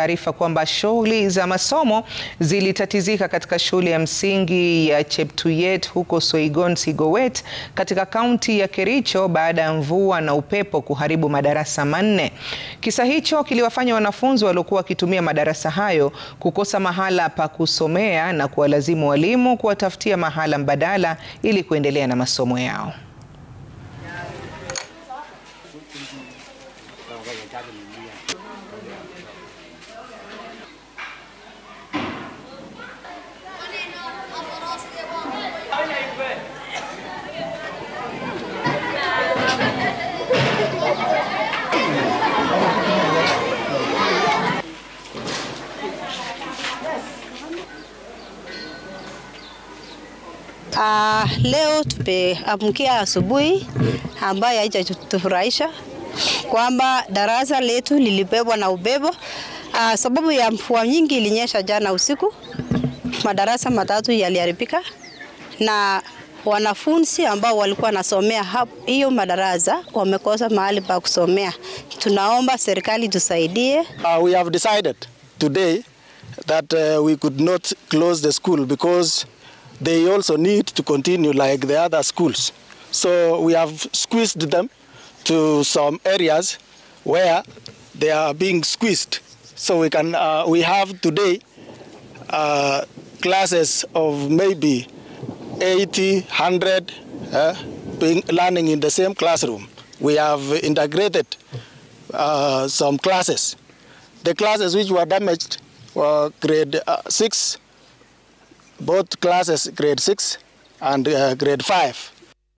Taarifa kwamba shughuli za masomo zilitatizika katika shule ya msingi ya Cheptuyet huko Soigon Sigowet katika kaunti ya Kericho baada ya mvua na upepo kuharibu madarasa manne. Kisa hicho kiliwafanya wanafunzi waliokuwa wakitumia madarasa hayo kukosa mahala pa kusomea na kuwalazimu walimu kuwatafutia mahala mbadala ili kuendelea na masomo yao. Leo tumeamkia asubuhi ambayo haijatufurahisha kwamba darasa letu lilibebwa na upepo. Sababu ya mvua nyingi ilinyesha jana usiku, madarasa matatu yaliharibika na wanafunzi ambao walikuwa nasomea hiyo madarasa wamekosa mahali pa kusomea. Tunaomba serikali tusaidie. We have decided today that we could not close the school because they also need to continue like the other schools. So we have squeezed them to some areas where they are being squeezed. So we have today classes of maybe 80, 100 learning in the same classroom. We have integrated some classes. The classes which were damaged were grade 6, both classes grade 6 and grade 5.